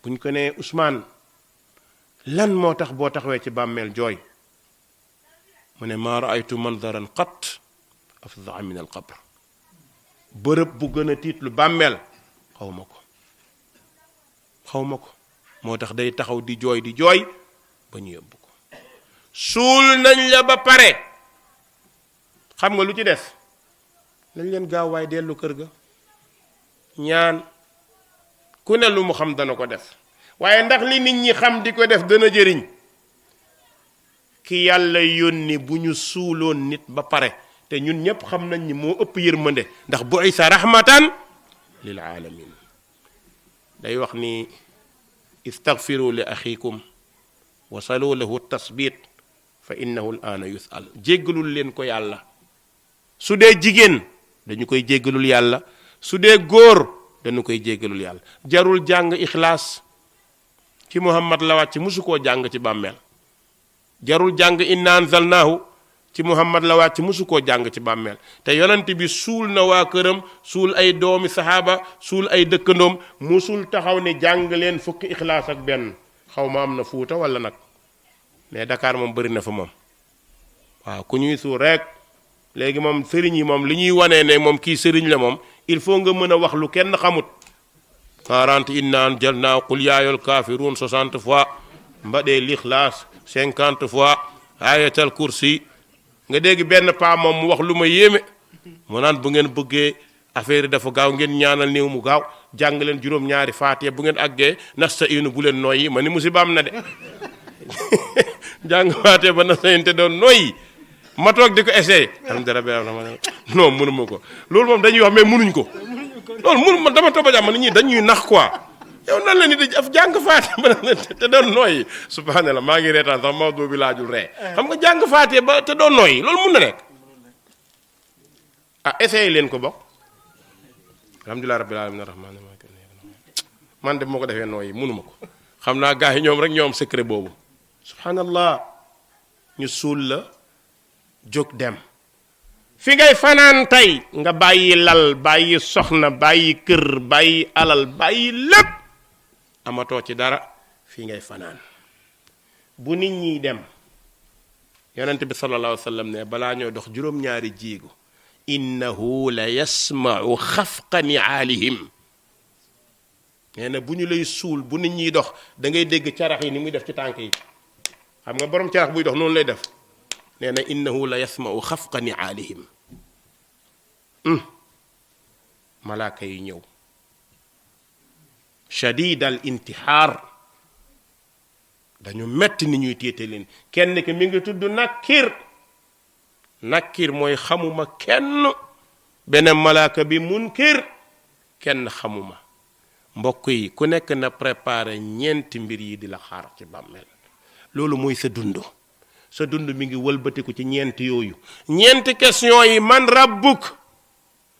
buñ ko nee Usmaan lan moo tax boo taxawee ci bàmmeel jooy mu ne maa raaytu mandaran qat afdaa min al qabr bërëb bu gën a tiit lu bàmmeel xaw ma ko moo tax day taxaw di jooy ba ñu yóbbu ko suul nañ la ba pare xam nga lu ci des nañ leen gaaw waay dellu kër ga ñaan ku ne lu mu xam dana ko def waaye ndax li nit ñi xam di ko def dana jëriñ ki yàlla yónni bu ñu suuloon nit ba pare te ñun ñépp xam nañ ni moo ëpp yërmande ndax bu'isa rahmatan lil alamin day wax ni istaghfiru li axikum wa salu lahu tasbit fa innahu al-aana yus'al jéggalul leen ko yàlla su dee jigéen dañu koy jéggalul yàlla su dee góor dañu koy jéggalul yàlla jarul jàng ixlaas ci Muhammad la wàcc musu koo jàng ci bàmmeel jarul jàng inna anzalnaahu ci Muhammad la wàcc musu koo jàng ci bàmmeel te yonent bi suul na waa këram suul ay doomi saxaaba suul ay dëkkandoom musul taxaw ne jàng leen fukki ixlaas ak benn xaw ma am na Fuuta wala nag mais Dakar moom bëri na fa moom waaw ku ñuy suul rek léegi moom sëriñ yi moom li ñuy wanee ne moom kii sëriñ la moom il faut nga mën a wax lu kenn xamut 40 inna anzalnaa qul yaa ayyuhal kaafiruun 60 fois mbaɗee lixlaas 50 fois ayatal kursi nga dégg benn paa moom mu wax lu ma yéeme mu naan bu ngeen bëggee affaire yi dafa gaaw ngeen ñaanal néew mu gaaw jàng leen juróom-ñaari faatiya bu ngeen àggee nasta'iinu bu leen nooyi ma ni musiba am na de jàng faatiya ba nasta'iin te doon nooyi ma toog di ko essayé alhamdulilah non mënuma ko loolu moom dañuy wax mais mënuñ ko loolu mënu dama toog ba jàmm nit ñi dañuy nax quoi yow nan la ni di af jàng faatiya ba te doon nooyi subhanallah maa ngi reetaan sax Maodo bi laajul ree xam nga jàng faatiya ba te doon nooyi loolu mun na nekk ah essayé leen ko bokk alhamdulilah rabbil alamin arrahman man de moo ko defee nooyi mënuma ko xam naa gars yi ñoom rek ñoom secret boobu subhanallah ñu suul la jóg dem fi ngay fanaan tey nga bàyyi lal bàyyi soxna bàyyi kër bàyyi alal bàyyi lépp amatoo ci dara fii ngay fanaan bu nit ñiy dem yonent bi sallallahu alayhi wa sallam ne balaa ñoo dox juróom-ñaari jéego innahu la yasma'u xafqa ni'aalihim nee na bu ñu lay suul bu nit ñiy dox da ngay dégg carax yi ni muy def ci tànk yi xam nga borom carax buy dox noonu lay def nee na innahu la yasma'u xafqa ni'aalihim malaaka yi ñëw shadid al intixaar dañu metti ni ñuy téete leen kenn ki mi ngi tudd nakkir mooy xamuma kenn beneen malaaka bi munkir kenn xamuma mbokk yi ku nekk na préparé ñeenti mbir yi di la xaar ci bàmmeel loolu mooy sa dund mi ngi wëlbatiku ci ñeenti yooyu ñeenti question yi man rabbuk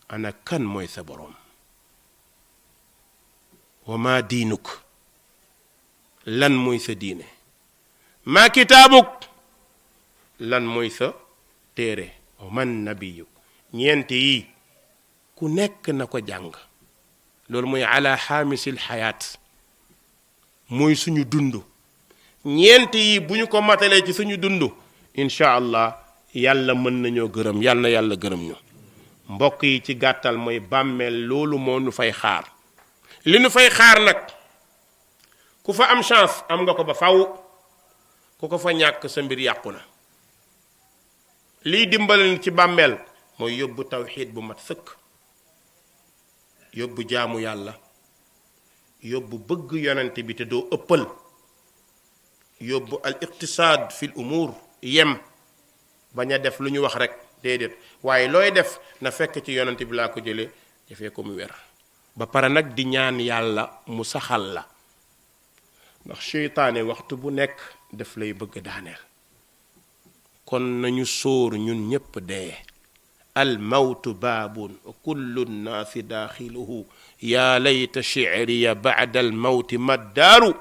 ana kan mooy sa boroom wa ma diinuk lan mooy sa diine ma kitaabuk lan mooy sa téere wa man nabiyuk ñeenti yi ku nekk na ko jàng loolu mooy ala xaamisil xayaat mooy suñu dund ñeenti yi bu ñu ko matalee ci suñu dund incha allah yàlla mën nañoo gërëm yàlla na yàlla gërëm ñu mbokk yi ci gàttal mooy bàmmeel loolu moo nu fay xaar li nu fay xaar nag ku fa am chance am nga ko ba faw ku ko fa ñàkk sa mbir yàqu na liy dimbali ci bàmmeel mooy yóbbu tawxiid bu mat sëkk yóbbu jaamu yàlla yóbbu bëgg yonent bi te doo ëppal yóbbu al iqtisaad fil umuur yem bañ a def lu ñu wax rek déedéet waaye looy def na fekk ci yonent bi laa ko jëlee defee ko mu wér ba pare nag di ñaan yàlla mu saxal la ndax seytaane waxtu bu nekk daf lay bëgg daaneel kon nañu sóor ñun ñépp dee al mawtu baabun wa kullu nnaasi daaxiluhu yaa layta shi'riya ba'da al mawti maddaaru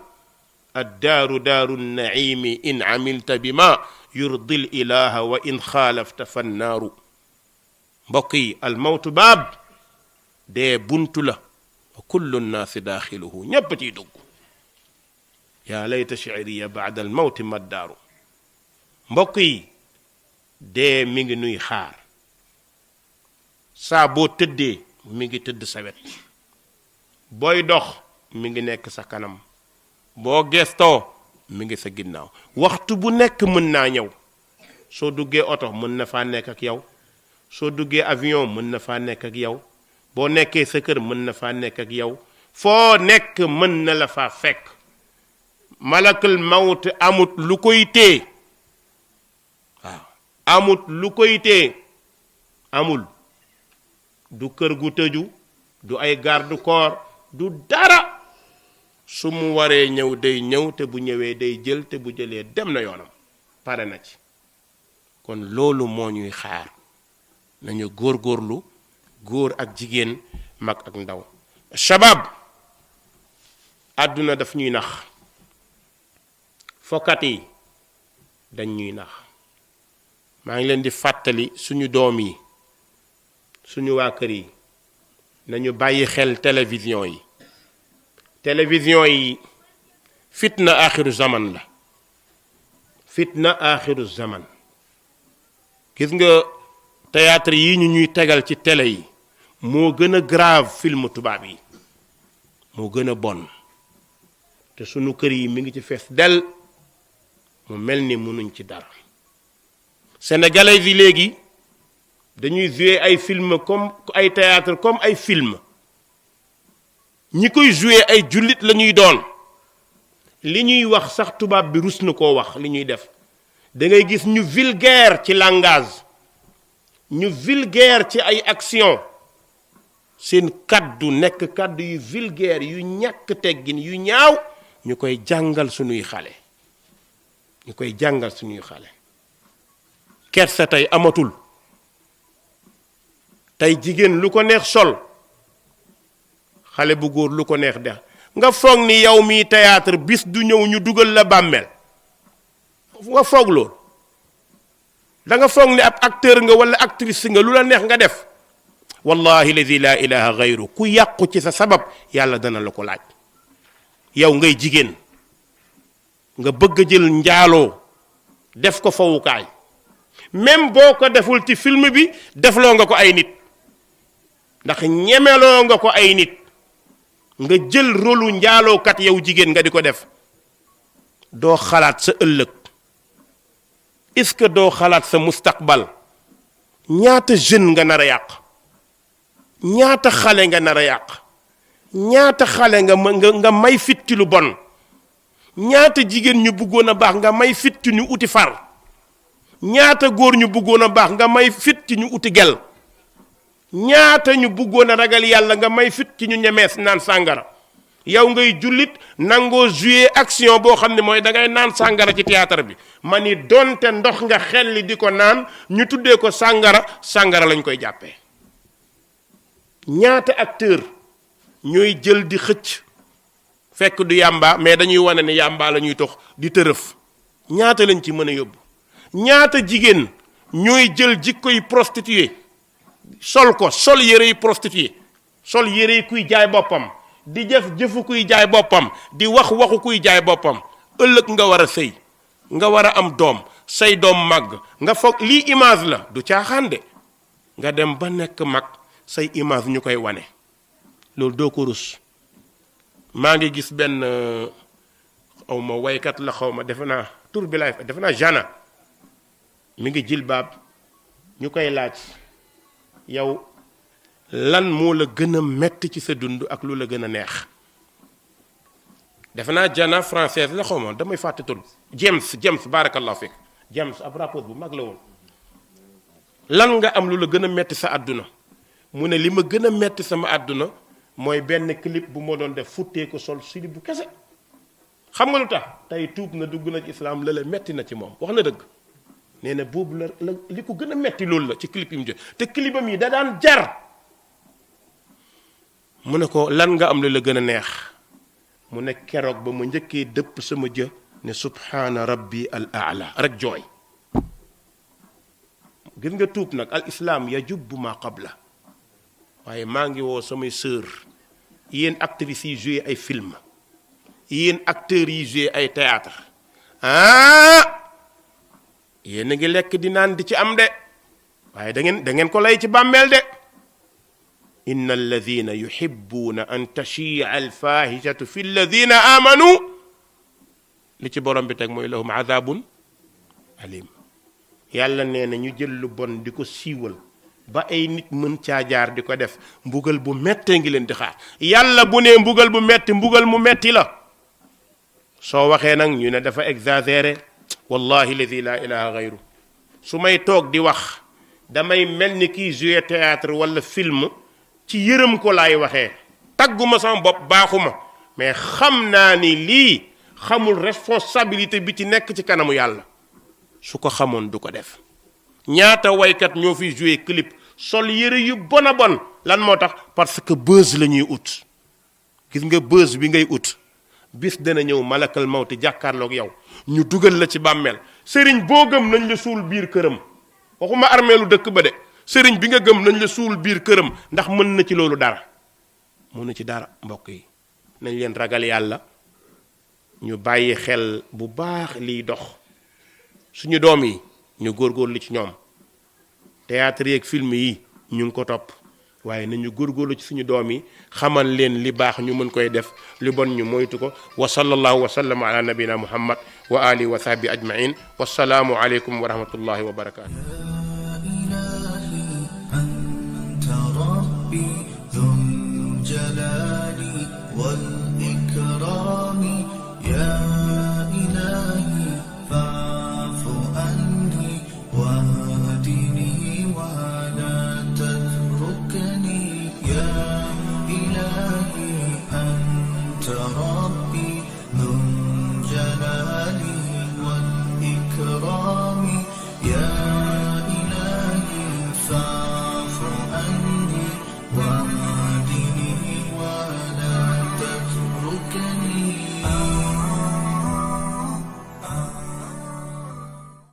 addaaru daaru nnaimi in amilta bima yurdi l ilaha wa in xaalafta fannaaru mbokk yi al mawtu baab dee buntu la wa kullu nnaasi daaxiluhu ñépp ciy dugg yaa layta shi'riya ba'da al mawti maddaaru mbokk yi dee mi ngi nuy xaar saa boo tëddee mi ngi tëdd sa wet booy dox mi ngi nekk sa kanam boo gestoo mi ngi sa ginnaaw waxtu bu nekk mën naa ñëw soo duggee oto mën na faa nekk ak yow soo duggee avion mën na faa nekk ak yow boo nekkee sa kër mën na faa nekk ak yow foo nekk mën na la faa fekk malakul mawt amut lu koy téye waaw amut lu koy téye amul du kër gu tëju du ay garde corps du dara su mu waree ñëw day ñëw te bu ñëwee day jël te bu jëlee dem na yoonam pare na ci kon loolu moo ñuy xaar nañu góorgóorlu góor ak jigéen mag ak ndaw shabab àdduna daf ñuy nax fokkat yi dañ ñuy nax maa ngi leen di fàttali suñu doom yi suñu waa kër yi nañu bàyyi xel télévision yi. télévision yi fitna axiru zaman la, fitna axiru zaman. gis nga théâtre yi ñu ñuy tegal ci télé yi moo gën a grave film tubaab yi, moo gën a bon, te sunu kër yi mi ngi ci fees del, mu mel ni mënuñ ci dara. sénégalais yi léegi dañuy jouer ay film comme ay théâtre comme ay film. ñi koy jouer ay jullit la ñuy doon, li ñuy wax sax tubaab bi rus na koo wax li ñuy def. da ngay gis ñu vulgaire ci langage, ñu vulgaire ci ay action, seen kaddu nekk kaddu yu vulgaire yu ñàkk teggin yu ñaaw, ñu koy jàngal suñuy xale, ñu koy jàngal suñuy xale. kersa tey amatul. tey jigéen lu ko neex sol, xale bu góor lu ko neex def. nga foog ni yow mii théâtre bis du ñëw ñu dugal la bàmmeel, nga foog loolu. da nga foog ni ab acteur nga wala actrice nga lu la neex nga def. wallahi lazi la ilaha gayru, ku yàqu ci sa sabab yàlla dana la ko laaj. yow ngay jigéen nga bëgg a jël njaaloo def ko fawukaay, même boo ko deful ci film bi defloo nga ko ay nit, ndax ñemeloo nga ko ay nit. nga jël rôlu njaalookat yow jigéen nga di ko def. doo xalaat sa ëllëg, est-ce que doo xalaat sa mustaqbal? ñaata jeune nga nar a yàq, ñaata xale nga nar a yàq, ñaata xale nga may fit ci lu bon, ñaata jigéen ñu bëggoon a baax nga may fit ci ñu uti far, ñaata góor ñu bëggoon a baax nga may fit ci ñu uti gel, ñaata ñu bëggoon a ragal yàlla nga may fit ci ñu ñemees naan sàngara. yow ngay jullit nangoo jouer action boo xam ne mooy da ngay naan sàngara ci théâtre bi. ma ni donte ndox nga xelli di ko naan ñu tuddee ko sàngara, sàngara lañ koy jàppee. ñaata acteur ñooy jël di xëcc fekk du yàmba, mais dañuy wane ne yàmba la ñuy tox di tërëf. ñaata lañ ci mën a yóbbu. ñaata jigéen ñooy jël jikkoy prostituée sol ko, sol yërey prostituée, sol yërey kuy jaay boppam, di jëf jëfu kuy jaay boppam, di wax waxu kuy jaay boppam. ëllëg nga war a sëy, nga war a am doom, say doom màgg, nga foog lii image la, du caaxaan de. nga dem ba nekk mag say image ñu koy wane, loolu doo ko rus. maa ngi gis benn xaw ma waykat la, xaw ma defe naa tur bi laay defe naa Jana, mi ngi jilbaab, ñu koy laaj yow lan moo la gën a metti ci sa dund ak lu la gën a neex. defe naa Jana française la, xaw ma damay fàtte tur. James barakallahu fik, James ab rapport bu mag la woon. lan nga am lu la gën a metti sa àdduna? mu ne li ma gën a metti sama àdduna mooy benn clip bu ma doon def futtee ko sol silib bu kese. xam nga lu tax? tey tuub na, dugg na ci islam, la metti na ci moom, wax na dëgg. nee na boobu la li ko gën a metti loolu la ci clip yi mu jël, te clipam yi da daan jar. mu ne ko lan nga am lu la gën a neex? mu ne keroog ba ma njëkkee dëpp sama jë ne subhaana rabbi al aala rek jooy. gis nga tuub nag al islam yajubbu ma qabla. waaye maa ngi woo samay sœur, yéen actrices yi joué ay film, yéen acteurs yi joué ay théâtre, yéen a ngi lekk di naan di ci am de, waaye da ngeen ko lay ci bàmmeel de. inna alladina yuhibbuna an tashia alfahishatu fi alladina amanu, li ci borom bi teg mooy lahum adabun alim. yàlla nee na ñu jël lu bon di ko siiwal ba ay nit mën caa jaar di ko def, mbugal bu mettee ngi leen di xaar. yàlla bu nee mbugal bu metti, mbugal mu metti la. soo waxee nag ñu ne dafa exagéré, wallahi lazi la ilaha gayru. su may toog di wax damay mel ni kii joué théâtre wala film, ci yërëm ko laay waxee. tagguma sama bopp, baaxuma, mais xam naa ni lii xamul responsabilité bi ci nekk ci kanamu yàlla. su ko xamoon du ko def. ñaata waykat ñoo fi joué clip sol yëre yu bon a bon. lan moo tax? parce que buzz la ñuy ut. gis nga buzz bi ngay ut, bis dana ñëw malakal mawti jàkkaarloog yow, ñu dugal la ci bàmmeel. sëriñ boo gëm nañ la suul biir këram, waxuma armeelu dëkk ba de sëriñ bi nga gëm nañ la suul biir këram ndax mën na ci loolu dara mënu ci dara. mbokk yi nañ leen ragal yàlla, ñu bàyyi xel bu baax liy dox suñu doom yi, ñu góorgóorlu ci ñoom. théâtre yeeg film yi ñu ngi ko topp, waaye nañu góorgóorlu ci suñu doom yi, xamal leen li baax ñu mën koy def, li bon ñu moytu ko. wa sallallahu wa sallam ala nabina muhammad wa alihi wa sahbi ajmain. wassalaamu aleykum wa rahmatullahi wa barakatuh.
أنت ربي